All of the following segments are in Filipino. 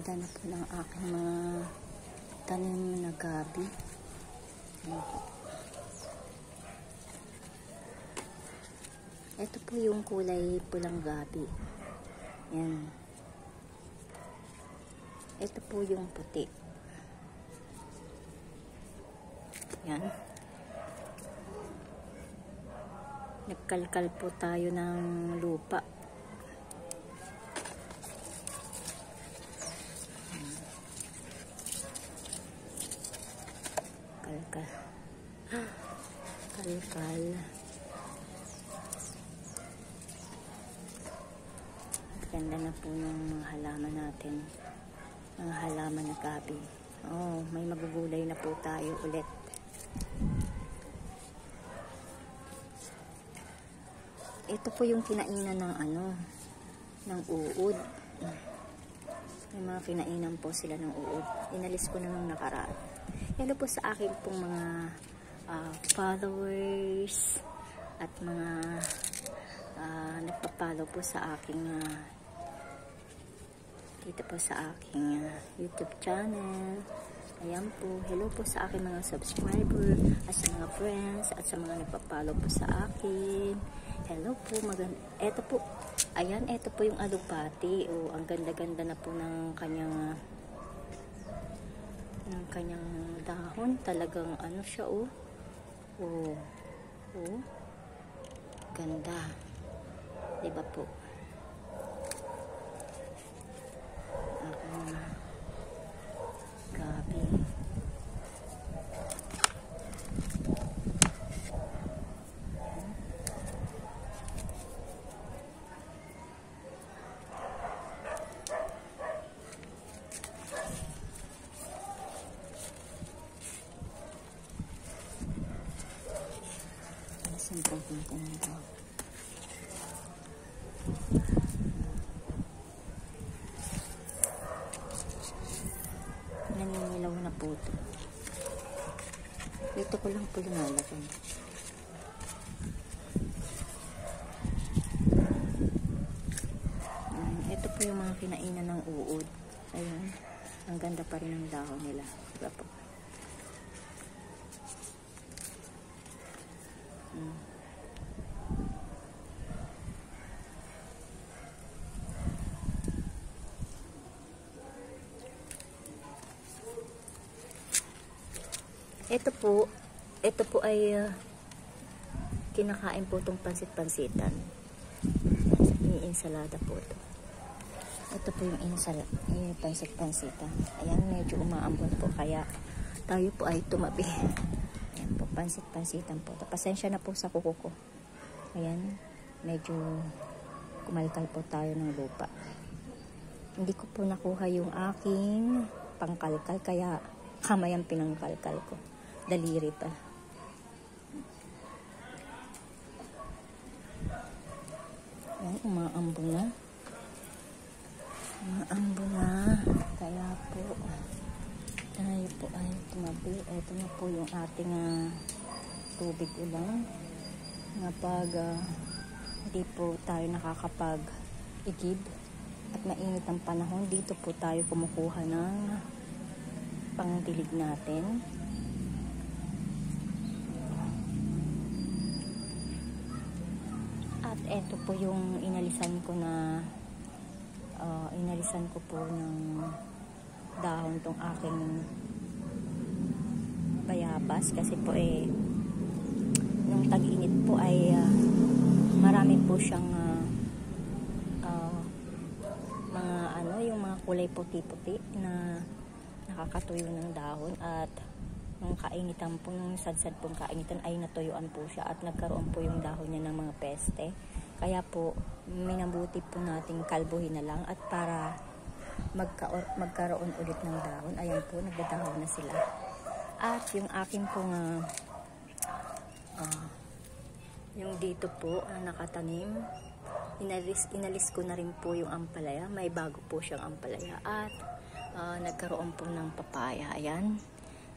Ganda na po ng aking mga tanim na gabi. Ito po yung kulay pulang gabi. Yan. Ito po yung puti. Yan. Nagkalkal po tayo ng lupa. Kalkal. Kalkal. Ganda na po ng mga halaman natin. Mga halaman na gabi. Oh, may magugulay na po tayo ulit. Ito po yung kinainan ng ng uod. May mga kinainan po sila ng uod. Inalis ko na nung nakaraan. Hello po sa akin pong mga followers at mga nagpa-follow po sa aking dito po sa aking YouTube channel. Ayan po. Hello po sa aking mga subscriber at sa mga friends at sa mga nagpa-follow po sa akin. Hello po. Eto po. Ayan, eto po yung alupati. Oh, ang ganda-ganda na po ng kanyang dahon. Talagang siya, oh. Oh. Oh. Ganda. Diba po? Gabi. Simple natin ito. Naninilaw na po ito. Dito ko lang po lumalaki. Ito po yung mga kinainan ng uod. Ayun. Ang ganda pa rin ng dahon nila. Diba po? Ito po ay kinakain po itong pansit-pansitan. Insalada po ito. Ito po yung pansit-pansitan. Ayan, medyo umaambon po kaya tayo po ay tumabi. Ayan po, pansit-pansitan po. Pasensya na po sa kuko ko. Ayan, medyo kumalkal po tayo ng lupa. Hindi ko po nakuha yung aking pangkalkal kaya kamay ang pinangkalkal ko. Daliri pa. Ayan, umaambon na. Umaambon na. Kaya po, tayo po ay tumabi. Ito na po yung ating tubig ulan. Pag hindi po tayo nakakapag-igib at mainit ang panahon, dito po tayo kumukuha ng pangdilig natin. At eto po yung inalisan ko po ng dahon tong aking bayabas kasi po nung tag-init po ay marami po siyang yung mga kulay puti-puti na nakakatuyo ng dahon at nung kainitan po, nung sadsad pong kainitan ay natuyuan po siya at nagkaroon po yung dahon niya ng mga peste. Kaya po minabuti po nating kalbuhin na lang at para magkaroon ulit ng dahon. Ayan po, nagdadahon na sila. At yung akin pong yung dito po nakatanim, inalis ko na rin po yung ampalaya. May bago po siyang ampalaya at nagkaroon po ng papaya. Ayan.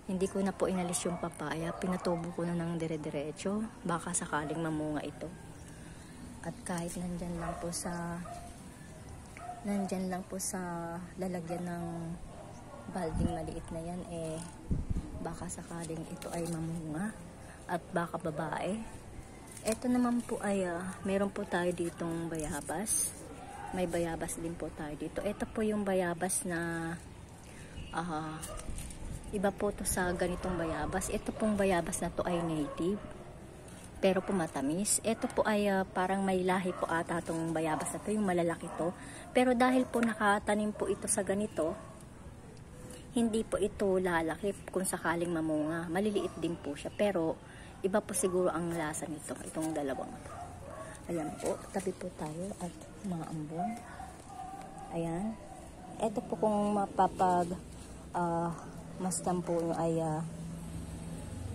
Hindi ko na po inalis yung papaya. Pinatubo ko na ng dire-diretso. Baka sakaling mamunga ito. At kahit nandyan lang po sa nandyan lang po sa lalagyan ng balding maliit na yan, baka sakaling ito ay mamunga at baka babae. Ito naman po ay meron po tayo ditong bayabas. May bayabas din po tayo dito. Ito po yung bayabas na iba po to sa ganitong bayabas. Ito pong bayabas na to ay native, pero po matamis. Ito po ay parang may lahi po ata itong bayabas na to, yung malalaki to. Pero dahil po nakatanim po ito sa ganito, hindi po ito lalaki kung sakaling mamunga. Maliliit din po siya, pero iba po siguro ang lasa nito, itong dalawang to. Ayan po, tabi po tayo at mga ambon. Ayan. Ito po kung mapapag masdan po nyo ay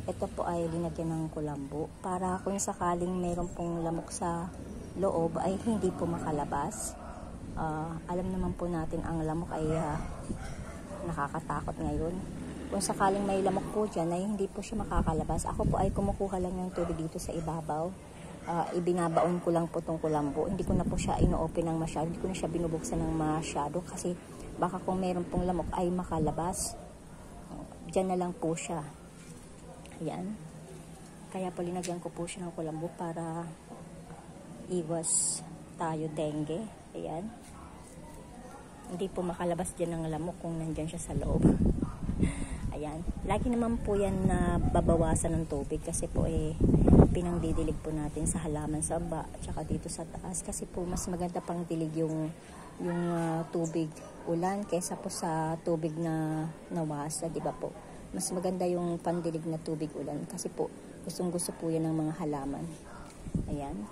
ito po ay linagyan ng kulambo para kung sakaling mayroon pong lamok sa loob ay hindi po makalabas. Alam naman po natin ang lamok ay nakakatakot ngayon. Kung sakaling may lamok po dyan ay hindi po siya makakalabas. Ako po ay kumukuha lang ng tubig dito sa ibabaw. Ibinabaon ko lang po itong kulambo. Hindi ko na po siya ino-open ng masyado. Hindi ko na siya binubuksan ng masyado kasi baka kung mayroon pong lamok ay makalabas. Diyan na lang po siya. Ayan. Kaya po linagyan ko po siya ng kulambo para iwas tayo dengue. Ayan. Hindi po makalabas dyan ng lamok kung nandyan siya sa loob. Ayan. Lagi naman po yan na babawasan ng tubig kasi po pinangdidilig po natin sa halaman sa baba tsaka dito sa taas kasi po mas maganda pang dilig yung tubig ulan kaysa po sa tubig na nawasa, di ba po? Mas maganda yung pandilig na tubig ulan kasi po gustong-gusto po yan ng mga halaman. Ayan.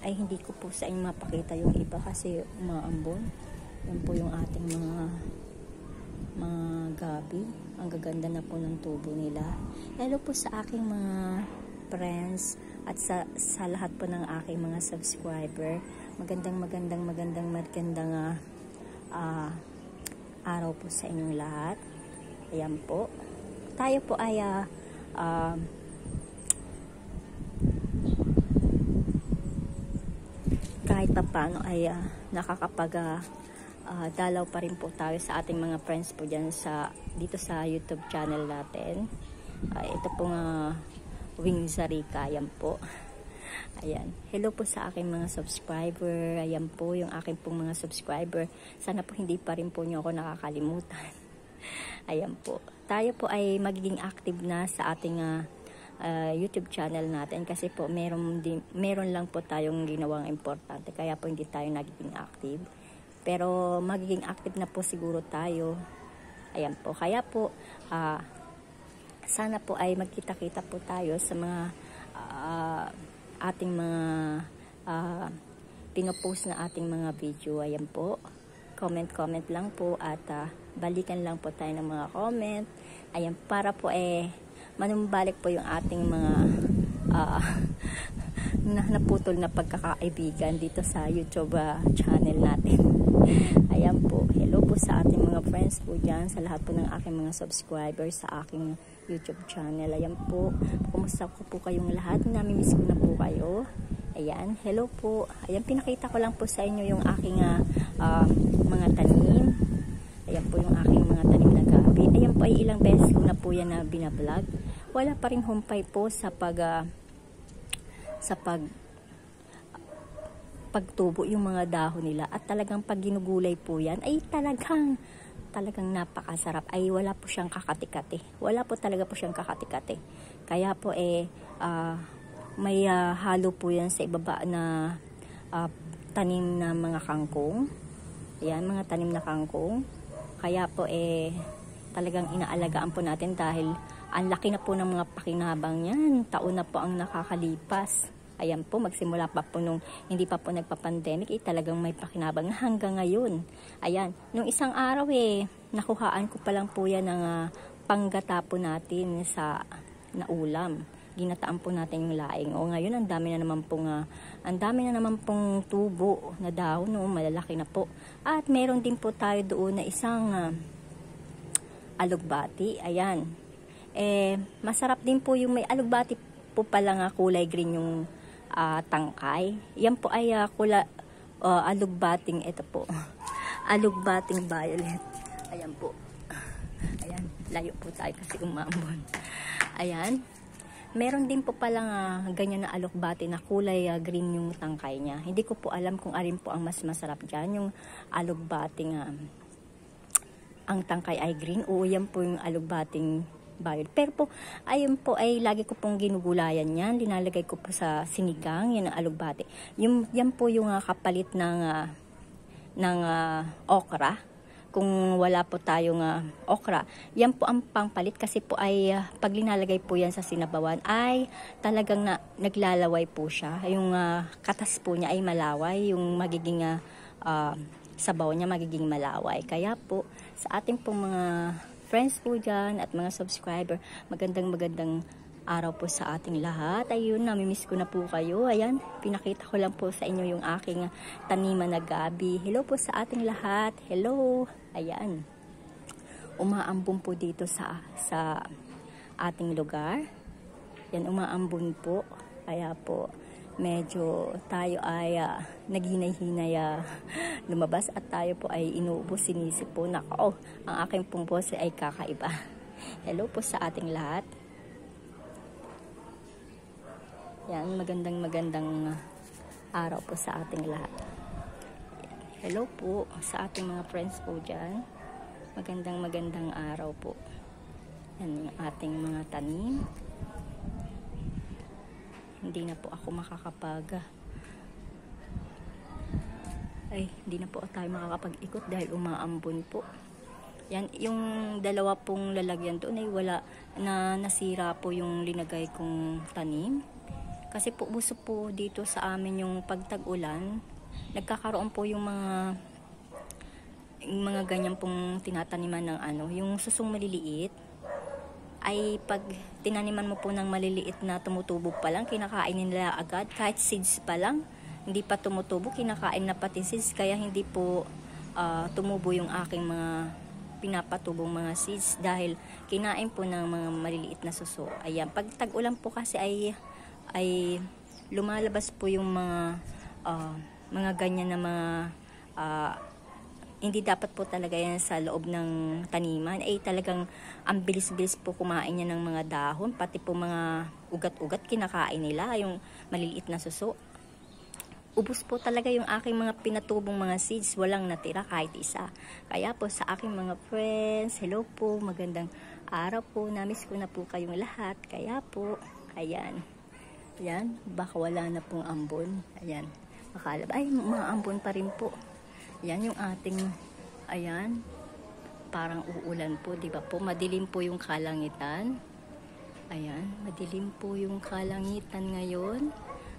Ay hindi ko po sa inyo mapakita yung iba kasi umaambon. Yan po yung ating mga gabi. Ang gaganda na po ng tubo nila. Hello po sa aking mga friends at sa lahat po ng aking mga subscriber. Magandang araw po sa inyong lahat. Ayan po. Tayo po ay kahit pa paano ay nakakapag dalaw pa rin po tayo sa ating mga friends po dyan dito sa YouTube channel natin. Ito pong Wings Zarika. Ayan po. Ayan. Hello po sa aking mga subscriber. Ayan po yung aking pong mga subscriber. Sana po hindi pa rin po nyo ako nakakalimutan. Ayan po. Tayo po ay magiging active na sa ating YouTube channel natin kasi po meron lang po tayong ginawang importante kaya po hindi tayo nagiging active. Pero magiging active na po siguro tayo. Ayan po. Kaya po, sana po ay magkita-kita po tayo sa mga ating mga pinopost na ating mga video. Ayan po. Comment lang po at balikan lang po tayo ng mga comment. Ayan, para po manumbalik po yung ating mga naputol na pagkakaibigan dito sa YouTube channel natin. Ayan po. Hello po sa ating mga friends po dyan, sa lahat po ng aking mga subscribers sa aking YouTube channel. Ayan po. Kumusta po kayong lahat? Namimiss ko na po kayo. Ayan. Hello po. Ayan, pinakita ko lang po sa inyo yung aking mga tanim. Ayan po yung aking mga tanim na gabi. Ayan po ay ilang beses ko na po yan na binablog. Wala pa rin humpay po sa pagtubo yung mga dahon nila at talagang pag ginugulay po yan ay talagang napakasarap. Ay wala po siyang kakati-kati. Wala po talaga po siyang kakati-kati. Kaya po may halo po yan sa ibaba na tanim na mga kangkong. Ayan, mga tanim na kangkong. Kaya po talagang inaalagaan po natin dahil ang laki na po ng mga pakinabang yan. Taon na po ang nakakalipas. Ayan po, magsimula pa po nung hindi pa po nagpa-pandemic, talagang may pakinabang hanggang ngayon. Ayan, nung isang araw nakuhaan ko pa lang po yan ng panggata po natin na ulam. Ginataan po natin yung laing. O ngayon, ang dami na naman pong tubo na dahon, malalaki na po. At meron din po tayo doon na isang alugbati. Ayan. Masarap din po yung may alugbati po pala kulay green yung tangkay. Yan po ay alugbating, ito po. Alugbating violet. Ayan po. Ayan, layo po tayo kasi umambon. Ayan. Meron din po palang ganyan na alokbati na kulay green yung tangkay niya. Hindi ko po alam kung alin po ang mas masarap dyan. Yung alokbating ang tangkay ay green. O yan po yung alokbating violet. Pero po, ayun po ay lagi ko pong ginugulayan yan. Linalagay ko po sa sinigang. Yan ang alokbati. Yan po yung kapalit ng okra. Kung wala po tayong okra, yan po ang pangpalit kasi po ay pag linalagay po yan sa sinabawan ay talagang naglalaway po siya. Yung katas po niya ay malaway, yung magiging sabaw niya magiging malaway. Kaya po sa ating pong mga friends po dyan at mga subscriber, magandang araw po sa ating lahat. Ayun, namimiss ko na po kayo. Ayan, pinakita ko lang po sa inyo yung aking taniman na gabi. Hello po sa ating lahat. Hello. Ayan. Umaambon po dito sa ating lugar. Yan, umaambon po. Kaya po, medyo tayo ay naghinay-hinay lumabas at tayo po ay inuubos, sinisip po. Nako, ang aking pong pose ay kakaiba. Hello po sa ating lahat. Yan, magandang araw po sa ating lahat. Hello po sa ating mga friends po dyan. Magandang araw po. Yan yung ating mga tanim. Hindi na po ako hindi na po tayo makakapag-ikot dahil umaambon po. Yan, yung dalawa pong lalagyan doon ay wala na, nasira po yung linagay kong tanim. Kasi po buso po dito sa amin yung pagtag-ulan, nagkakaroon po yung mga ganyan pong tinataniman ng yung susong maliliit, ay pag tinaniman mo po ng maliliit na tumutubo pa lang, kinakain nila agad, kahit seeds pa lang, hindi pa tumutubo, kinakain na pati seeds, kaya hindi po tumubo yung aking mga pinapatubong mga seeds dahil kinain po ng mga maliliit na suso. Ayan, pag tag-ulan po kasi ay lumalabas po yung mga ganyan na mga hindi dapat po talaga yan sa loob ng taniman. Ay talagang ang bilis-bilis po kumain niya ng mga dahon, pati po mga ugat-ugat kinakain nila, yung maliliit na suso. Ubus po talaga yung aking mga pinatubong mga seeds, walang natira kahit isa. Kaya po sa aking mga friends, hello po, magandang araw po, namiss ko na po kayong lahat. Kaya po, ayan. Ayan, baka wala na pong ambon. Ayan, ay, maambon pa rin po. Ayan yung ating, ayan, parang uulan po, di ba po? Madilim po yung kalangitan. Ayan, madilim po yung kalangitan ngayon.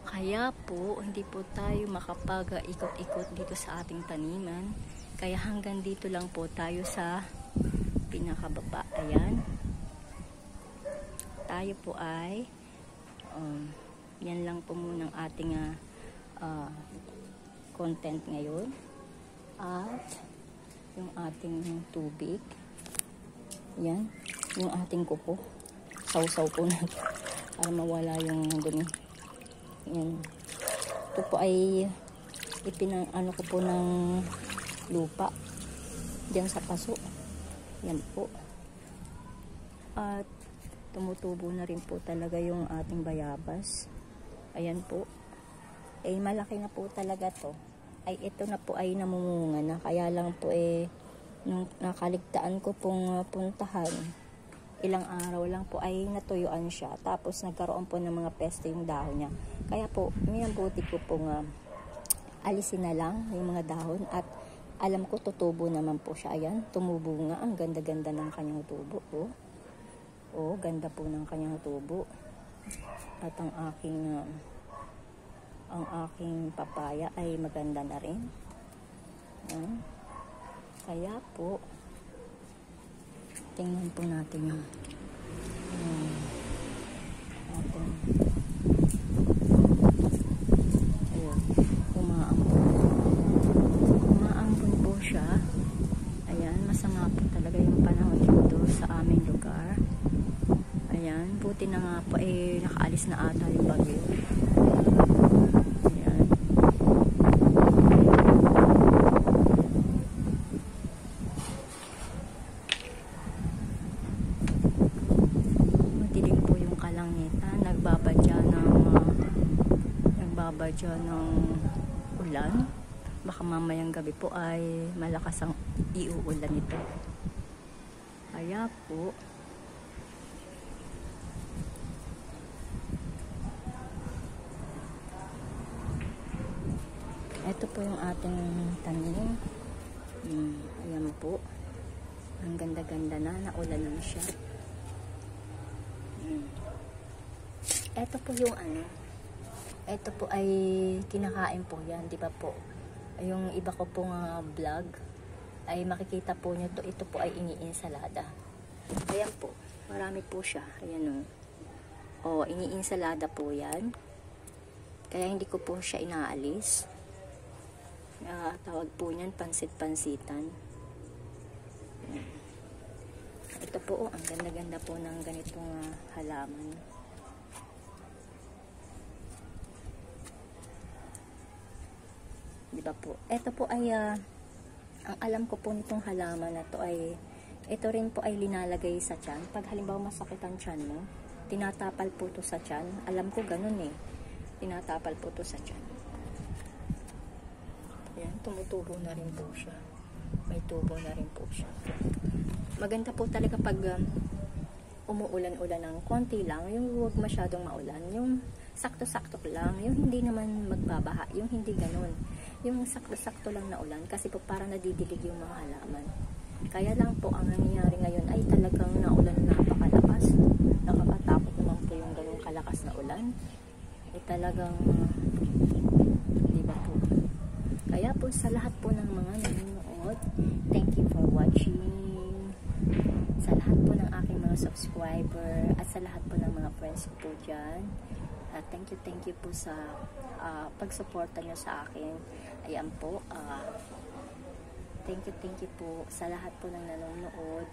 Kaya po, hindi po tayo makapag-ikot-ikot dito sa ating taniman. Kaya hanggang dito lang po tayo sa pinakababa. Ayan. Tayo po ay yan lang po muna ang ating content ngayon. At yung ating tubig. Yan. Yung ating kuko. Sausaw po na para mawala yung dumi. Yan. Ito po ay ano ko po ng lupa. Diyan sa paso. Yan po. At tumutubo na rin po talaga yung ating bayabas. Ayan po. Eh, malaki na po talaga to. Ay, ito na po ay namumunga na. Kaya lang po nung nakaligtaan ko pong puntahan, ilang araw lang po ay natuyuan siya. Tapos nagkaroon po ng mga peste yung dahon niya. Kaya po, minabuti ko pong alisin na lang yung mga dahon. At alam ko tutubo naman po siya. Ayan, tumubo nga. Ang ganda-ganda ng kanyang tubo. Oh, ganda po ng kanyang tubo. At ang aking papaya ay maganda na rin. Kaya po, tingnan po natin yung ating ayun, umaambon po siya. Ayan, masama po talaga yung panahon dito sa aming lugar. Ayan, buti na nga po nakaalis na ata yung bagyo. Ayan. radya ng ulan. Baka mamayang gabi po ay malakas ang iuulan ito. Kaya po, ito po yung ating tanim. Ayan po. Ang ganda-ganda na. Naulan na siya. Ito po yung ano. Ito po ay kinakain po yan. Di ba po? Yung iba ko pong vlog ay makikita po nyo to. Ito po ay iniinsalada. Ayan po. Marami po siya. Ayan o. Iniinsalada po yan. Kaya hindi ko po siya inaalis. Tawag po niyan pansit-pansitan. Ito po, ang ganda-ganda po ng ganitong halaman. Diba po? Ito po ay ang alam ko po nitong halaman na to ay ito rin po ay linalagay sa tiyan. Pag halimbawa masakit ang tiyan mo, tinatapal po to sa tiyan. Alam ko ganun eh. Tinatapal po to sa tiyan. Ayan, tumutubo na rin po siya. May tubo na rin po siya. Maganda po talaga pag umuulan-ulan ng konti lang, yung huwag masyadong maulan, yung sakto-sakto lang, yung hindi naman magbabaha, yung hindi ganun. Yung sakto-sakto lang na ulan, kasi po parang nadidilig yung mga halaman. Kaya lang po, ang nangyayari ngayon ay talagang naulan na napakalakas. Nakakatakot naman po yung ganung kalakas na ulan. Ay talagang, di ba po? Kaya po sa lahat po ng mga nanonood, thank you for watching. Sa lahat po ng aking mga subscriber at sa lahat po ng mga friends ko po dyan. Thank you po sa pagsuporta nyo sa akin. Ayan po. Thank you po sa lahat po ng nanonood.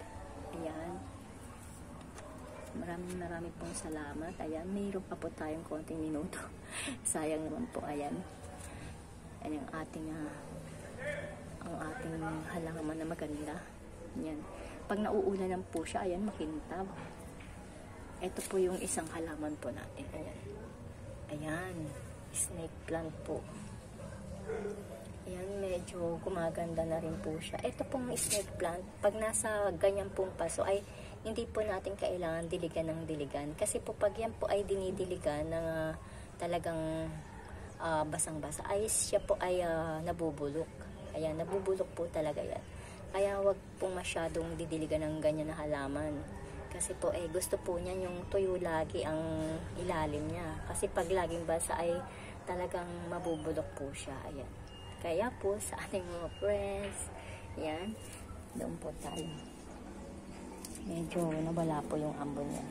Ayan. Maraming pong salamat. Ayan, mayroon pa po tayong konting minuto. Sayang naman po. Ayan. Ayan ang ating halaman na maganda. Ayan. Pag nauulanan po siya, ayan, makintab. Ito po yung isang halaman po natin. Ayan. Ayan. Snake plant po. Ayan, medyo gumaganda na rin po siya. Ito pong snake plant, pag nasa ganyan pong paso, ay hindi po natin kailangan diligan ng diligan. Kasi po pag yan po ay dinidiligan ng talagang basang-basa, ay siya po ay nabubulok. Ayan, nabubulok po talaga yan. Kaya wag pong masyadong didiligan ng ganyan na halaman. Kasi po gusto po niya yung tuyo lagi ang ilalim niya. Kasi pag laging basa ay talagang mabubulok po siya. Ayan. Kaya po sa ating mga friends, ayan, doon po tayo. Medyo nawala po yung ambon niya.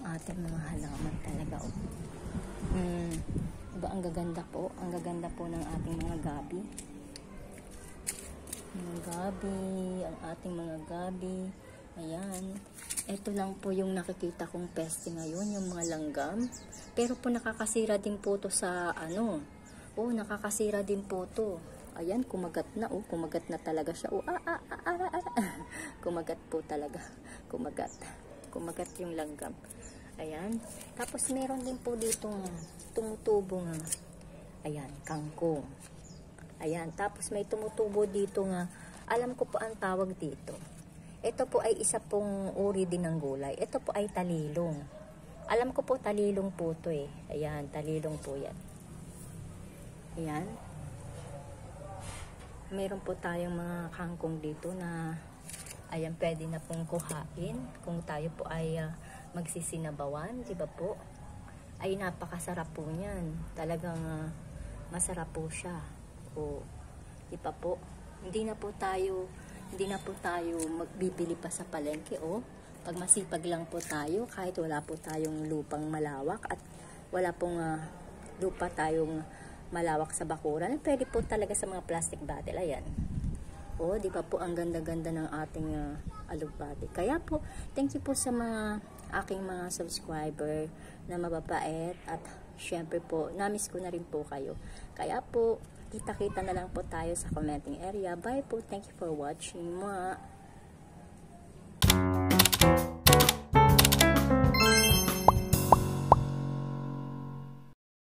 Ating mga halaman talaga. Diba, ang gaganda po. Ang gaganda po ng ating mga gabi. Ang ating mga gabi. Ayan. Ito lang po yung nakikita kong peste ngayon, yung mga langgam. Pero po nakakasira din po to sa nakakasira din po to. Ayan, kumagat na. Kumagat na talaga siya. Kumagat po talaga. Kumagat yung langgam. Ayan. Tapos meron din po dito tumutubo nga. Ayan, kangkong. Ayan. Tapos may tumutubo dito nga. Alam ko po ang tawag dito. Ito po ay isa pong uri din ng gulay. Ito po ay talilong. Alam ko po talilong po to eh. Ayan, talilong po yan. Ayan. Meron po tayong mga kangkong dito na ayan, pwede na pong kuhain. Kung tayo po ay magsisinabawan, di ba po? Ay napakasarap po niyan. Talagang masarap po siya. Di ba po? Hindi na po tayo magbibili pa sa palengke. Pag masipag lang po tayo, kahit wala po tayong lupang malawak at wala pong lupa tayong malawak sa bakuran, pwede po talaga sa mga plastic bottle. Ayan. Di ba po ang ganda-ganda ng ating alugbati. Kaya po, thank you po sa mga aking mga subscriber na mababait at syempre po, namiss ko na rin po kayo. Kaya po, kita-kita na lang po tayo sa commenting area. Bye po. Thank you for watching. Mwah!